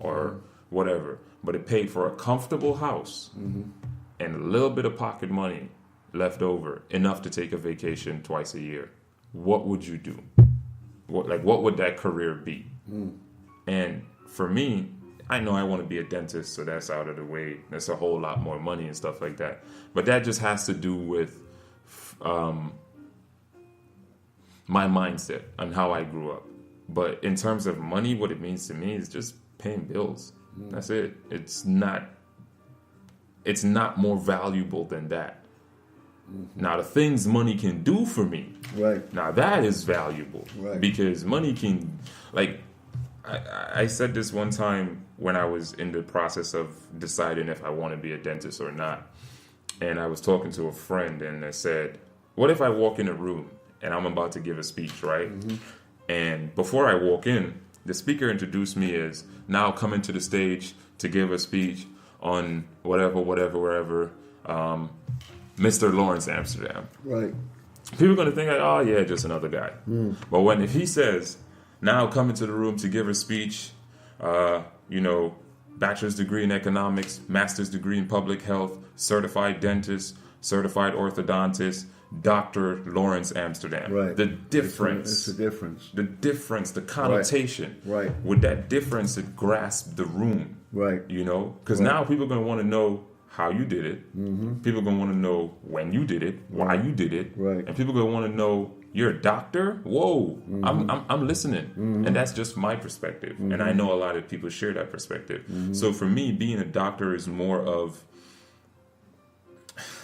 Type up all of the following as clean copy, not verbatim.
or whatever, but it paid for a comfortable house and a little bit of pocket money left over, enough to take a vacation twice a year, what would you do? What would that career be? And for me, I know I want to be a dentist, so that's out of the way. That's a whole lot more money and stuff like that. But that just has to do with my mindset and how I grew up. But in terms of money, what it means to me is just paying bills. That's it. It's not more valuable than that. Now, the things money can do for me, right? Now that is valuable, right? Because money can, like, I said this one time when I was in the process of deciding if I want to be a dentist or not, and I was talking to a friend, and I said, "What if I walk in a room and I'm about to give a speech, right? And before I walk in, the speaker introduced me as now coming to the stage to give a speech on wherever, Mr. Lawrence Amsterdam." Right. People are going to think, like, oh, yeah, just another guy. But if he says, now coming to the room to give a speech, bachelor's degree in economics, master's degree in public health, certified dentist, certified orthodontist, Dr. Lawrence Amsterdam. Right. The difference. It's the difference. The difference, the connotation. Right. With that difference, it grasps the room. Right. Because now people are going to want to know how you did it. People are going to want to know when you did it, why you did it. Right. And people are going to want to know, you're a doctor? Whoa, I'm listening. And that's just my perspective. And I know a lot of people share that perspective. So for me, being a doctor is more of,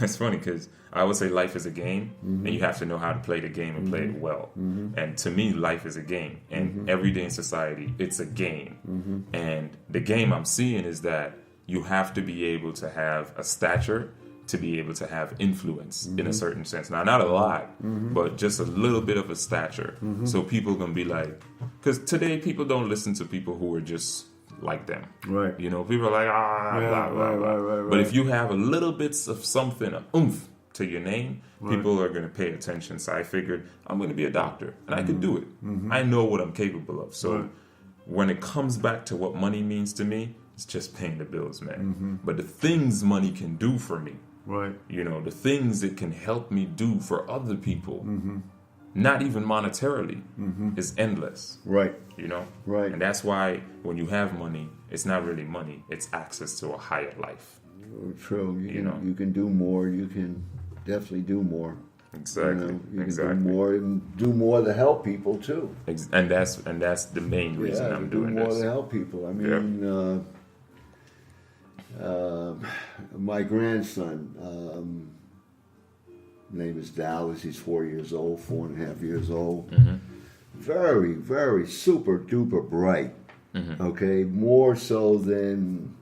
it's funny because I would say life is a game, and you have to know how to play the game and play it well. And to me, life is a game. And every day in society, it's a game. And the game I'm seeing is that you have to be able to have a stature to be able to have influence in a certain sense. Now, not a lot, but just a little bit of a stature. So people are going to be like, because today people don't listen to people who are just like them. Right. People are like, blah, blah, blah. Right. But if you have a little bits of something, a oomph to your name, people are going to pay attention. So I figured I'm going to be a doctor, and I can do it. I know what I'm capable of. So when it comes back to what money means to me, it's just paying the bills, man. But the things money can do for me, right? The things it can help me do for other people, not even monetarily, is endless. Right. Right. And that's why when you have money, it's not really money. It's access to a higher life. True. You can do more. You can definitely do more. Exactly. You can do more to help people too. And that's the main reason I'm doing more this. To help people. I mean, my grandson, name is Dallas. He's 4.5 years old. Very, very super duper bright. Okay, more so than.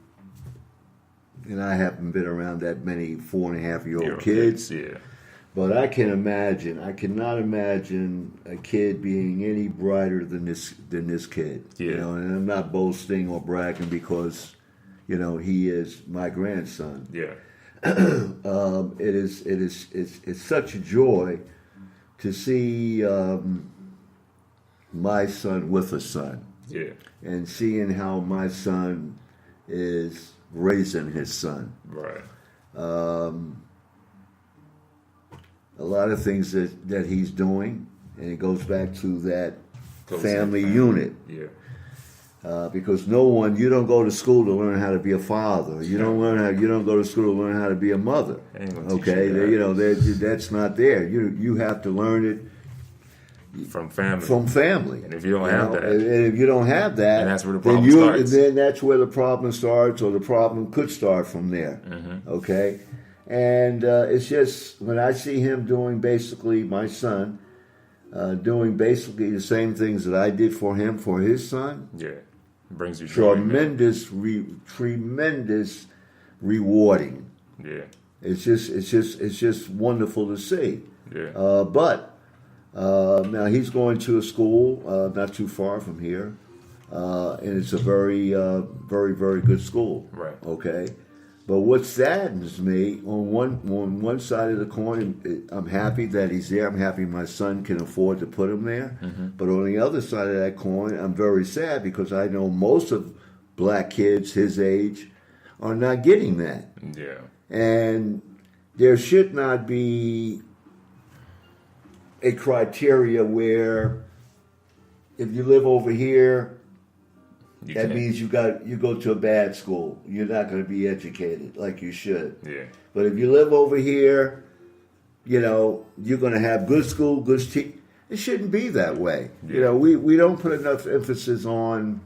And I haven't been around that many 4.5-year-old kids. Yeah. But I cannot imagine a kid being any brighter than this kid. Yeah. And I'm not boasting or bragging because, he is my grandson. Yeah. It's such a joy to see my son with a son. Yeah. And seeing how my son is raising his son. Right. A lot of things that he's doing, and it goes back to that family unit. Yeah. Because you don't go to school to learn how to be a father. You don't go to school to learn how to be a mother. Okay, that's not there. You have to learn it from family. And if you don't have that, and that's where the problem starts. Then that's where the problem starts, or the problem could start from there. Okay. And it's just, when I see him doing basically, my son, doing basically the same things that I did for him, for his son. Yeah. It brings you joy. Tremendous rewarding. Yeah. It's just wonderful to see. Yeah. But now he's going to a school not too far from here. And it's a very, very, very good school. Right. Okay. But what saddens me, on one side of the coin, I'm happy that he's there. I'm happy my son can afford to put him there. But on the other side of that coin, I'm very sad because I know most of black kids his age are not getting that. Yeah. And there should not be a criteria where if you live over here, that means you go to a bad school. You're not going to be educated like you should. Yeah. But if you live over here, you're going to have good school, good teachers. It shouldn't be that way. Yeah. We don't put enough emphasis on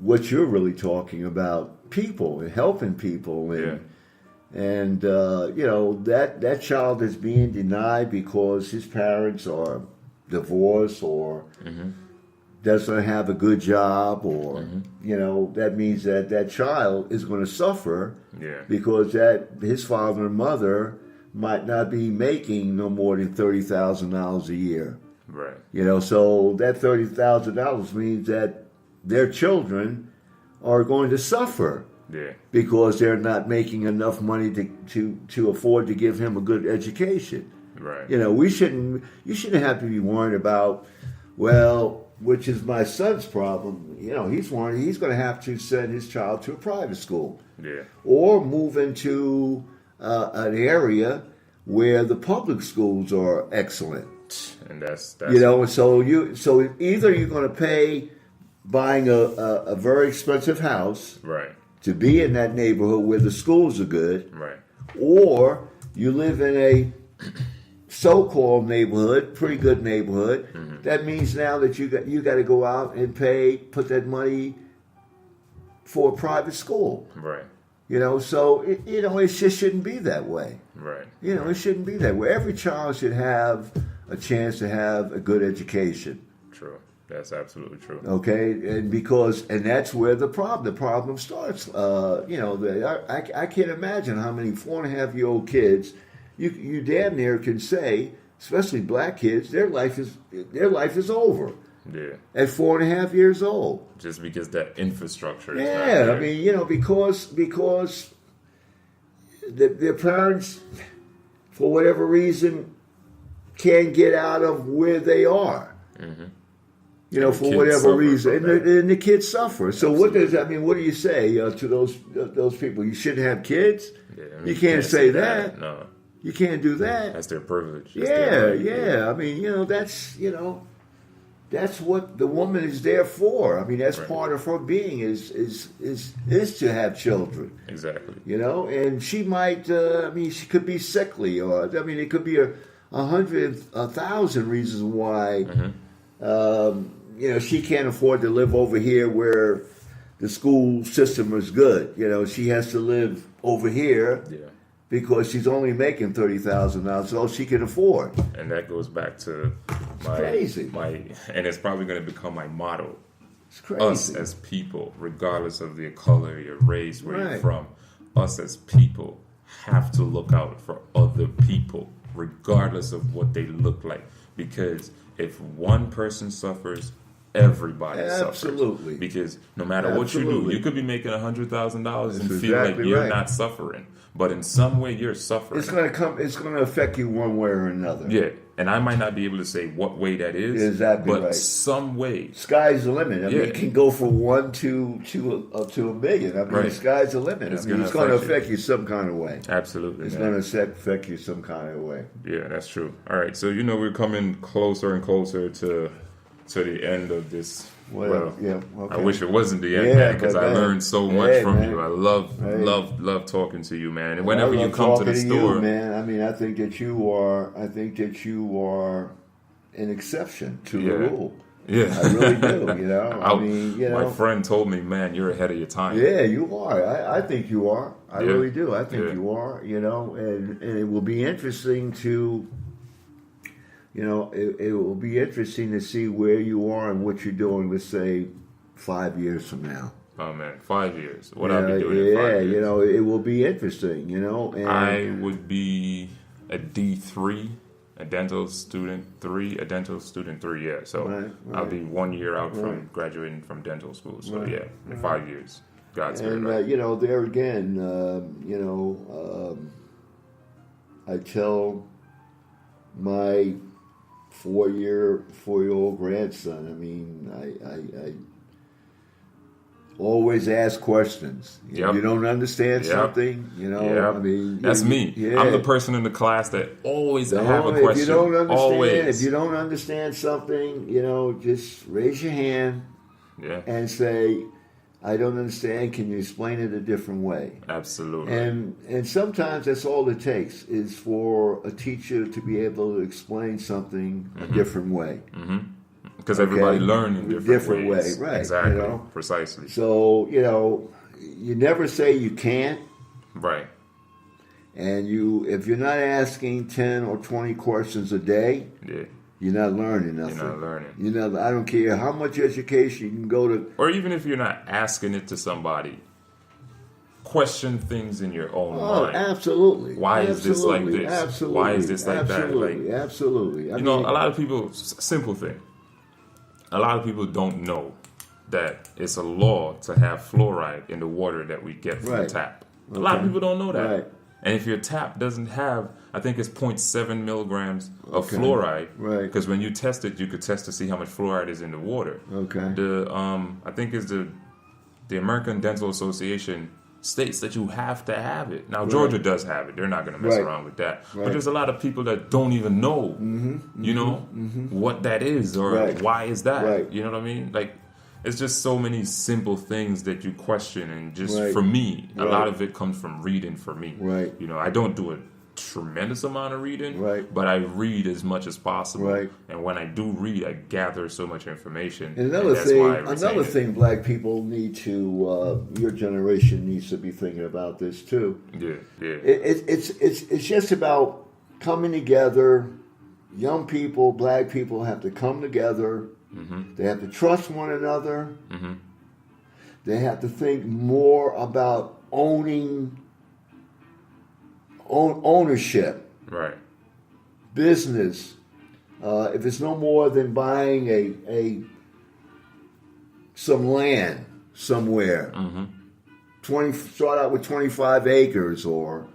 what you're really talking about, people and helping people. And that child is being denied because his parents are divorced or doesn't have a good job or, that means that child is going to suffer because his father and mother might not be making no more than $30,000 a year. Right. So that $30,000 means that their children are going to suffer. Yeah. Because they're not making enough money to afford to give him a good education. Right. You shouldn't have to be worried about, which is my son's problem. He's worried he's going to have to send his child to a private school. Yeah. Or move into an area where the public schools are excellent. And that's so either you're going to pay buying a very expensive house. Right. To be in that neighborhood where the schools are good, right? Or you live in a so-called neighborhood, pretty good neighborhood. Mm-hmm. That means now that you got to go out and put that money for a private school, right? So it just shouldn't be that way, right? It shouldn't be that way. Every child should have a chance to have a good education. True. That's absolutely true. Okay, and that's where the problem starts. I can't imagine how many 4.5-year-old kids you damn near can say, especially black kids, their life is over. Yeah. At 4.5 years old. Just because that infrastructure. Yeah, is not there. Because their parents, for whatever reason, can't get out of where they are. Mm-hmm. For whatever reason, and the kids suffer. So Absolutely. what do you say to those people? You shouldn't have kids. Yeah, you can't say that. No, you can't do that. That's their privilege. That's their right. That's what the woman is there for. That's right. Part of her being is to have children. Exactly. And she might. She could be sickly, or it could be 1,000 reasons why. Mm-hmm. She can't afford to live over here where the school system is good. She has to live over here because she's only making $30,000, so she can afford. And that goes back to and it's probably going to become my motto. It's crazy. Us as people, regardless of your color, your race, where right. you're from, us as people have to look out for other people, regardless of what they look like. Because if one person suffers, everybody Absolutely. suffers. Because no matter what you do, you could be making $100,000 and feel like exactly you're right. not suffering. But in some way, you're suffering. It's going to affect you one way or another. Yeah. And I might not be able to say what way that is. Exactly but right. some way. Sky's the limit. It can go from 1 to a million. Right. Sky's the limit. It's going to affect you some kind of way. Absolutely. It's going to affect you some kind of way. Yeah, that's true. All right. So, we're coming closer and closer to the end of this. Okay. I wish it wasn't the end, man, because I learned so much from you. I love talking to you, man. And whenever you come to the store, man, I think that you are an exception to the rule. Yeah, I really do. My friend told me, man, you're ahead of your time. Yeah, you are. I think you are. I really do. I think you are. And it will be interesting to. It will be interesting to see where you are and what you're doing, let's say, 5 years from now. Oh, man, 5 years. What I'll be doing in 5 years. It will be interesting, And I would be a D3, a dental student 3, yeah. So right. I'll be 1 year out from graduating from dental school. So, in 5 years. God's and, right. there again, I tell my 4-year-old grandson. Always ask questions. Yep. You don't understand Yep. something, Yep. I mean, That's me. Yeah. I'm the person in the class that always have a If question. you don't understand, Always. if you don't understand something, just raise your hand Yeah. and say, "I don't understand. Can you explain it a different way?" Absolutely. And sometimes that's all it takes is for a teacher to be able to explain something a different way. Because everybody learns in different ways. Right? Exactly. Precisely. So you never say you can't. Right. And if you're not asking 10 or 20 questions a day, Yeah. you're not learning nothing. You're not learning. I don't care how much education you can go to. Or even if you're not asking it to somebody, question things in your own mind. Absolutely. Why is this like this? Absolutely. Why is this like that? Like, Absolutely. a lot of people, simple thing. A lot of people don't know that it's a law to have fluoride in the water that we get from the tap. A lot of people don't know that. Right. And if your tap doesn't have, I think it's 0.7 milligrams of fluoride. Right. Because when you test it, you could test to see how much fluoride is in the water. Okay. I think it's the American Dental Association states that you have to have it. Now, Georgia does have it. They're not going to mess around with that. But there's a lot of people that don't even know, what that is or why is that. Right. You know what I mean? Like, it's just so many simple things that you question. And just Right. for me, a lot of it comes from reading for me. Right. I don't do a tremendous amount of reading, Right. but I read as much as possible. Right. And when I do read, I gather so much information. And and that's why I retain another it. thing, black people need to. Your generation needs to be thinking about this too. Yeah, yeah. It's just about coming together. Young people, black people, have to come together. They have to trust one another. They have to think more about ownership, Right. business. If it's no more than buying some land somewhere, start out with 25 acres or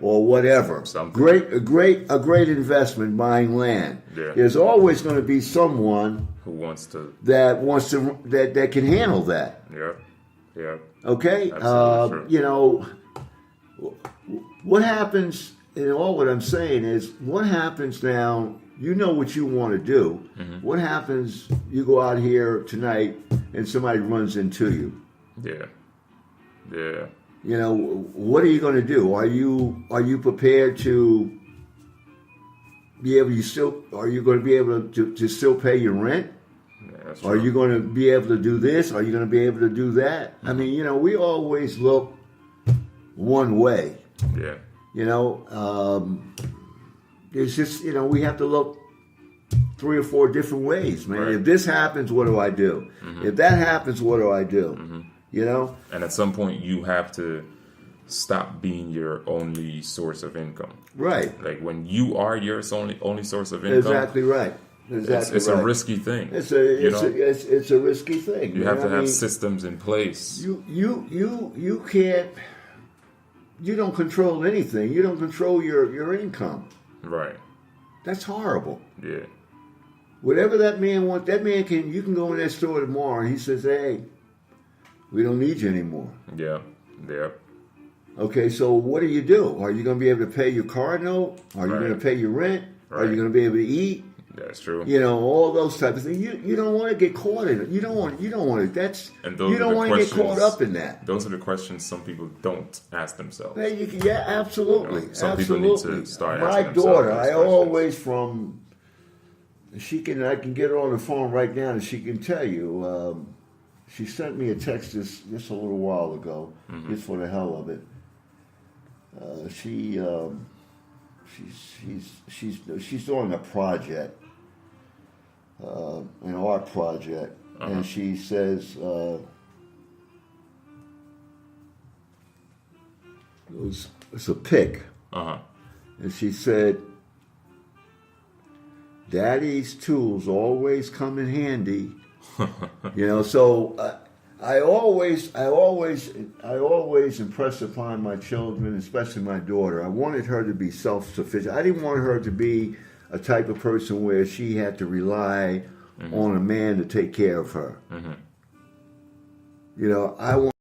whatever. Something. A great investment buying land. Yeah. There's always going to be someone Who wants to? that can handle that. Yeah. Yeah. Okay, Absolutely true. What happens? All what I'm saying is, what happens now? You know what you want to do. What happens? You go out here tonight and somebody runs into you. Yeah. Yeah. What are you going to do? Are you prepared to be able are you going to be able to still pay your rent? Yeah, that's Are true. you going to be able to do this? Are you going to be able to do that? I mean, we always look one way. Yeah. It's just, we have to look 3 or 4 different ways, man. Right. If this happens, what do I do? If that happens, what do I do? And at some point, you have to stop being your only source of income. Right. Like when you are your only source of income. Exactly right. It's a risky thing. It's a risky thing. You have to have systems in place. You can't. You don't control anything. You don't control your income. Right. That's horrible. Yeah. Whatever that man wants, you can go in that store tomorrow and he says, "Hey, we don't need you anymore." Yeah. Yeah. Okay, so what do you do? Are you going to be able to pay your car note? Are you Right. going to pay your rent? Are Right. you going to be able to eat? That's true. All those types of things. You don't want to get caught in it. You don't want to. And those You are don't the want to get caught questions- up in that. Those are the questions some people don't ask themselves. Yeah, absolutely. Some people need to start My asking themselves daughter, those I questions. always I can get her on the phone right now and she can tell you. She sent me a text just a little while ago, just for the hell of it. She's doing a project, an art project, and she says it's a pick, and she said, "Daddy's tools always come in handy." So I always impress upon my children, especially my daughter. I wanted her to be self-sufficient. I didn't want her to be a type of person where she had to rely on a man to take care of her. You know, I want